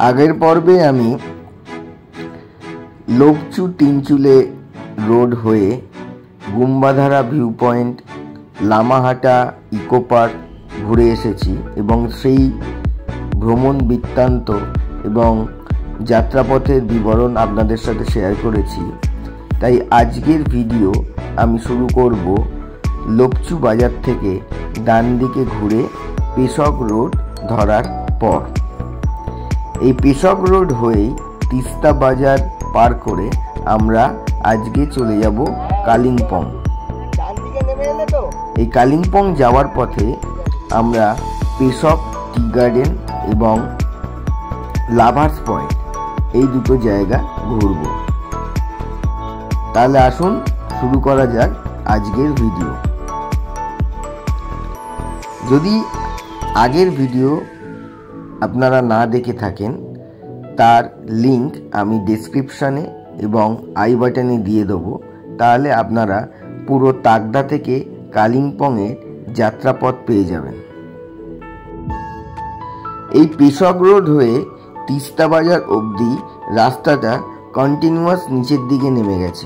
আগের পর্বে আমি লোকচু তিনচুলে রোড হয়ে Gumbadhara view point, Lamahatta eco park ঘুরে এসেছি এবং সেই ভ্রমণ বৃত্তান্ত এবং যাত্রাপথের বিবরণ আপনাদের সাথে শেয়ার করেছি। তাই আজকের ভিডিও আমি শুরু করব লোকচু বাজার থেকে ডান দিকে ঘুরে পেশক রোড ধরার পর। এই পেশক রোড হয়েই তিস্তা বাজার পার করে আমরা আজকে চলে যাব কালিম্পং। এই কালিম্পং যাওয়ার পথে আমরা পেশক টি গার্ডেন এবং লাভার্স পয়েন্ট এই দুটো জায়গা ঘুরব। তাহলে আসুন শুরু করা যাক আজকের ভিডিও। যদি আগের ভিডিও আপনারা না দেখে থাকেন তার লিংক আমি ডেসক্রিপশানে এবং আই বাটনে দিয়ে দেবো, তাহলে আপনারা পুরো তাকদা থেকে কালিম্পংয়ের যাত্রাপথ পেয়ে যাবেন। এই পেশক রোড হয়ে তিস্তা বাজার অবধি রাস্তাটা কন্টিনিউয়াস নিচের দিকে নেমে গেছে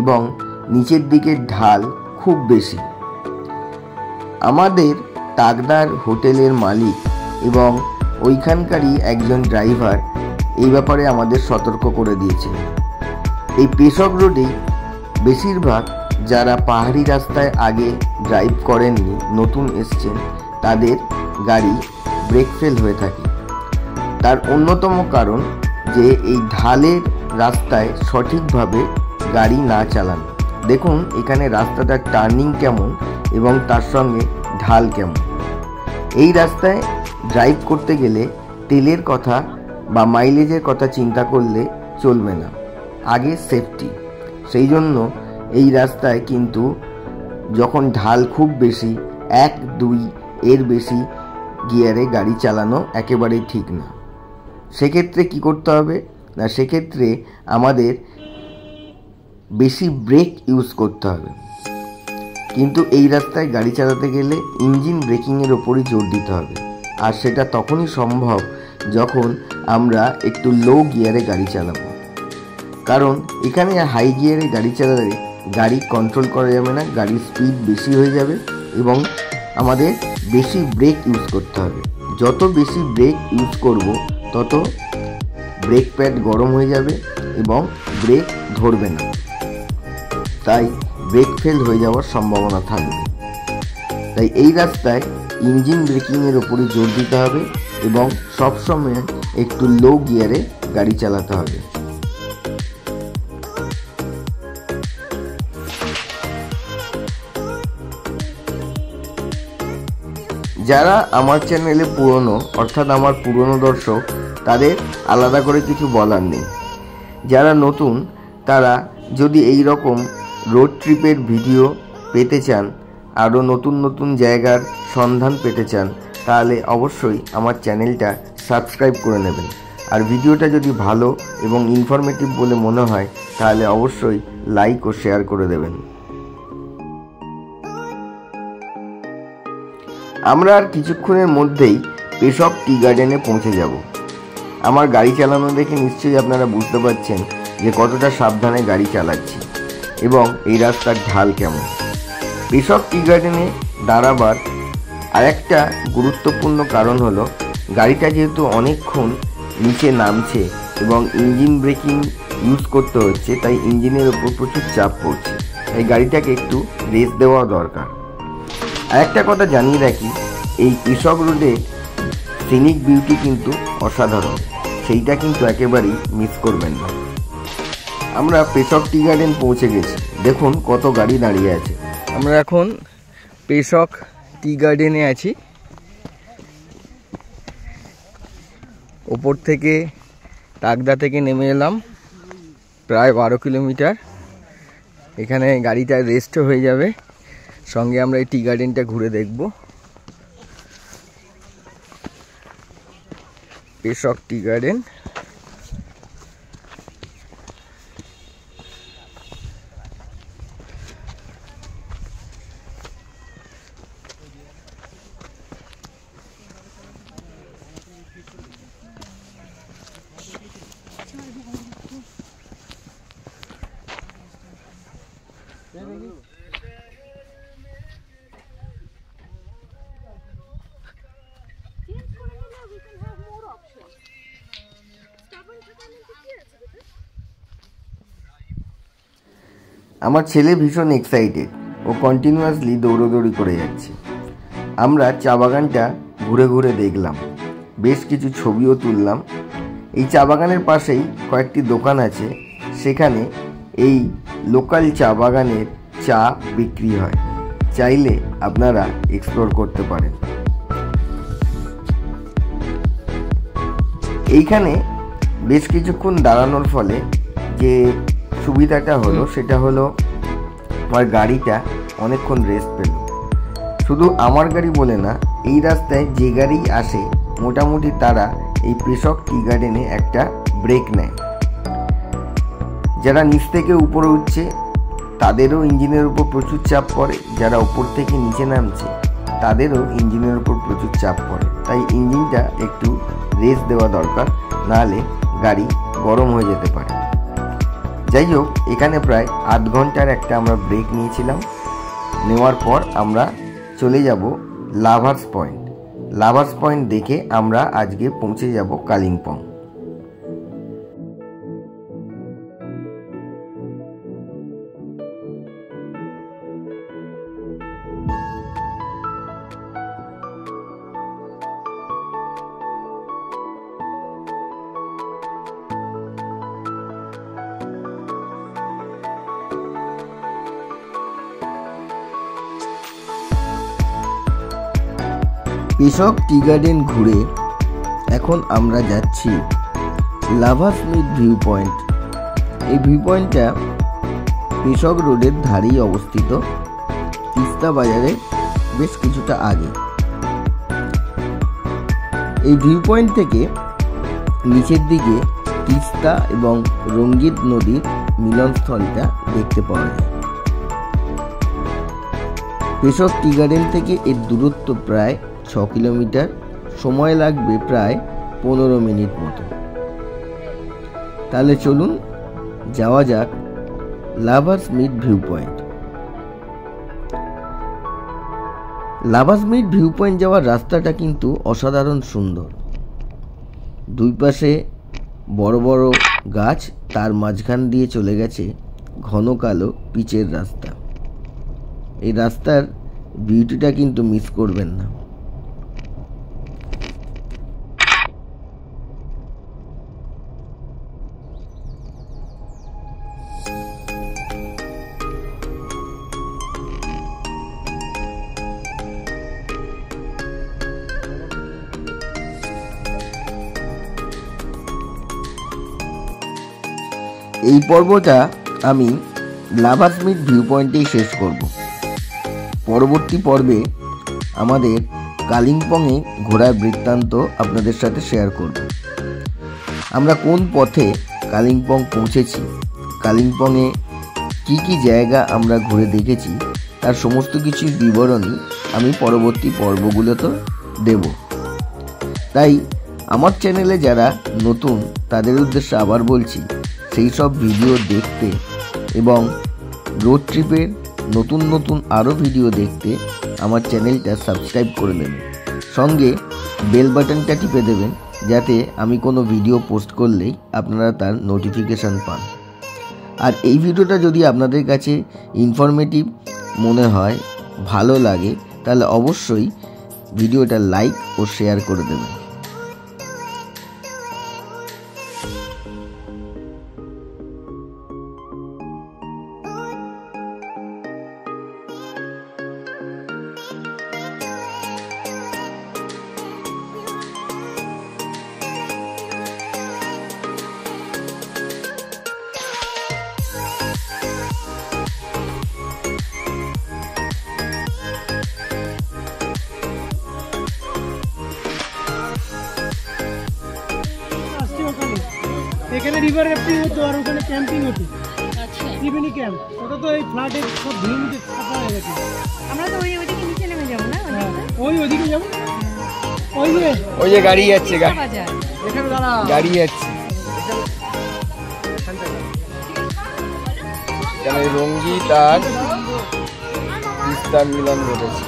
এবং নিচের দিকের ঢাল খুব বেশি। আমাদের তাকদার হোটেলের মালিক এবং ওইখানকারই একজন ড্রাইভার এই ব্যাপারে আমাদের সতর্ক করে দিয়েছে। এই পেশক রোডে বেশিরভাগ যারা পাহাড়ি রাস্তায় আগে ড্রাইভ করেননি, নতুন এসছেন, তাদের গাড়ি ব্রেক ফেল হয়ে থাকে। তার অন্যতম কারণ যে এই ঢালের রাস্তায় সঠিকভাবে গাড়ি না চালানো। দেখুন এখানে রাস্তাটার টার্নিং কেমন এবং তার সঙ্গে ঢাল কেমন। এই রাস্তায় ড্রাইভ করতে গেলে তেলের কথা বা মাইলেজের কথা চিন্তা করলে চলবে না, আগে সেফটি। সেই জন্য এই রাস্তায় কিন্তু যখন ঢাল খুব বেশি, 1-2 এর বেশি গিয়ারে গাড়ি চালানো একেবারেই ঠিক না। সেক্ষেত্রে কি করতে হবে না, সেক্ষেত্রে আমাদের বেশি ব্রেক ইউজ করতে হবে। কিন্তু এই রাস্তায় গাড়ি চালাতে গেলে ইঞ্জিন ব্রেকিংয়ের ওপরই জোর দিতে হবে, আর সেটা তখনই সম্ভব যখন আমরা একটু লো গিয়ারে গাড়ি চালাবো। কারণ এখানে হাই গিয়ারে গাড়ি চালালে গাড়ি কন্ট্রোল করা যাবে না, গাড়ির স্পিড বেশি হয়ে যাবে এবং আমাদের বেশি ব্রেক ইউজ করতে হবে। যত বেশি ব্রেক ইউজ করব তত ব্রেক প্যাড গরম হয়ে যাবে এবং ব্রেক ধরবে না, তাই ব্রেক ফেল হয়ে যাওয়ার সম্ভাবনা থাকবে। তাই এই রাস্তায় ইঞ্জিন ব্রেকিংয়ের ওপরে জোর দিতে হবে এবং সবসময় একটু লো গিয়ারে গাড়ি চালাতে হবে। যারা আমার চ্যানেলে পুরনো, অর্থাৎ আমার পুরনো দর্শক, তাদের আলাদা করে কিছু বলার নেই। যারা নতুন তারা যদি এই রকম রোড ট্রিপের ভিডিও পেতে চান, আরও নতুন নতুন জায়গার সন্ধান পেতে চান, তাহলে অবশ্যই আমার চ্যানেলটা সাবস্ক্রাইব করে নেবেন। আর ভিডিওটা যদি ভালো এবং ইনফরমেটিভ বলে মনে হয় তাহলে অবশ্যই লাইক ও শেয়ার করে দেবেন। আমরা আর কিছুক্ষণের মধ্যেই পেশক টি গার্ডেনে পৌঁছে যাব। আমার গাড়ি চালানো দেখে নিশ্চয়ই আপনারা বুঝতে পারছেন যে কতটা সাবধানে গাড়ি চালাচ্ছি এবং এই রাস্তার ঢাল কেমন। পেশক টি গার্ডেনে দাঁড়াবার আরেকটা গুরুত্বপূর্ণ কারণ হলো গাড়িটা যেহেতু অনেকক্ষণ নিচে নামছে এবং ইঞ্জিন ব্রেকিং ইউজ করতে হচ্ছে, তাই ইঞ্জিনের ওপর প্রচুর চাপ পড়ছে, তাই গাড়িটাকে একটু রেস্ট দেওয়া দরকার। আরেকটা কথা জানিয়ে রাখি, এই পেশক রোডে সিনিক বিউটি কিন্তু অসাধারণ, সেইটা কিন্তু একেবারেই মিস করবেন না। আমরা পেশক টি গার্ডেন পৌঁছে গেছি, দেখুন কত গাড়ি দাঁড়িয়ে আছে। আমরা এখন পেশক টি গার্ডেনে আছি। ওপর থেকে তাকদা থেকে নেমে এলাম প্রায় 12 কিলোমিটার। এখানে গাড়িটা রেস্টও হয়ে যাবে, সঙ্গে আমরা এই টি গার্ডেনটা ঘুরে দেখব। পেশক টি গার্ডেন। আমার ছেলে ভীষণ এক্সাইটেড, ও কন্টিনিউয়াসলি দৌড়োদৌড়ি করে যাচ্ছে। আমরা চা বাগানটা ঘুরে ঘুরে দেখলাম, বেশ কিছু ছবিও তুললাম। এই চা বাগানের পাশেই কয়েকটি দোকান আছে, সেখানে এই লোকাল চা বাগানের চা বিক্রি হয়, চাইলে আপনারা এক্সপ্লোর করতে পারেন। এইখানে বেশ কিছুক্ষণ দাঁড়ানোর ফলে যে সুবিধাটা হলো সেটা হলো আমার গাড়িটা অনেকক্ষণ রেস্ট পেল। শুধু আমার গাড়ি বলে না, এই রাস্তায় যে গাড়ি আসে মোটামুটি তারা এই পেশক টি গার্ডেনে একটা ব্রেক নেয়। যারা নিচ থেকে উপরে উঠছে তাদেরও ইঞ্জিনের উপর প্রচুর চাপ পড়ে, যারা উপর থেকে নিচে নামছে তাদেরও ইঞ্জিনের উপর প্রচুর চাপ পড়ে, তাই ইঞ্জিনটা একটু রেস্ট দেওয়া দরকার, নাহলে গাড়ি গরম হয়ে যেতে পারে। যাই হোক, এখানে প্রায় 8 ঘন্টার একটা আমরা ব্রেক নিয়েছিলাম। নেওয়ার পর আমরা চলে যাব লাভার্স পয়েন্ট। লাভার্স পয়েন্ট দেখে আমরা আজকে পৌঁছে যাব কালিম্পং। পেশক টি গার্ডেন ঘুরে এখন আমরা যাচ্ছি লাভার্স মিড ভিউ পয়েন্ট। এই ভিউ পয়েন্টটা পেশক রোডের ধারেই অবস্থিত, তিস্তা বাজারে বেশ কিছুটা আগে। এই ভিউ পয়েন্ট থেকে নিচের দিকে তিস্তা এবং রঙ্গিত নদীর মিলনস্থলটা দেখতে পাওয়া যায়। পেশক টি গার্ডেন থেকে এর দূরত্ব প্রায় 6 কিলোমিটার, সময় লাগবে প্রায় 15 মিনিট মতো। তাহলে চলুন যাওয়া যাক lovers mid view point. Lovers mid view point যাওয়ার রাস্তাটা কিন্তু অসাধারণ সুন্দর। দুই পাশে বড় বড় গাছ, তার মাঝখান দিয়ে চলে গেছে ঘন কালো পিচের রাস্তা। এই রাস্তার বিউটিটা কিন্তু মিস করবেন না। এই পর্বটা আমি লাভার্স মিড ভিউ পয়েন্টেই শেষ করব। পরবর্তী পর্বে আমাদের কালিম্পংয়ে ঘোরার বৃত্তান্ত আপনাদের সাথে শেয়ার করব। আমরা কোন পথে কালিম্পং পৌঁছেছি, কালিম্পংয়ে কি কি জায়গা আমরা ঘুরে দেখেছি, তার সমস্ত কিছুর বিবরণী আমি পরবর্তী পর্বগুলোতে দেব। তাই আমার চ্যানেলে যারা নতুন তাদের উদ্দেশ্যে আবার বলছি, সেই সব ভিডিও দেখতে এবং রোড ট্রিপের নতুন নতুন আরও ভিডিও দেখতে আমার চ্যানেলটা সাবস্ক্রাইব করে নেবেন, সঙ্গে বেল বাটনটা টিপে দেবেন, যাতে আমি কোনো ভিডিও পোস্ট করলেই আপনারা তার নোটিফিকেশান পান। আর এই ভিডিওটা যদি আপনাদের কাছে ইনফরমেটিভ মনে হয়, ভালো লাগে, তাহলে অবশ্যই ভিডিওটা লাইক ও শেয়ার করে দেবেন। এখানে রিভার রাফটিং হতো আর ওখানে ক্যাম্পিং হতো। আচ্ছা, ত্রিবেণী ক্যাম্প, ওটা তো এই ফ্লাডে সব ধুয়ে মুছে সাফা হয়ে গেছে। আমরা তো ওইদিকে নিচে নেমে যাবো না? ওইদিকে যাবো। ওই যে গাড়ি যাচ্ছে, এখানে দাঁড়া, গাড়ি যাচ্ছে। এখানে রঙ্গিত আর তিস্তার মিলন ঘটেছে।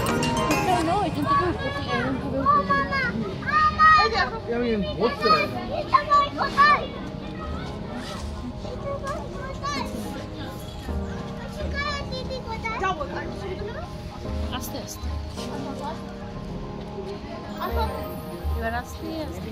আস্তে আস্তে এবার আস্তে আস্তে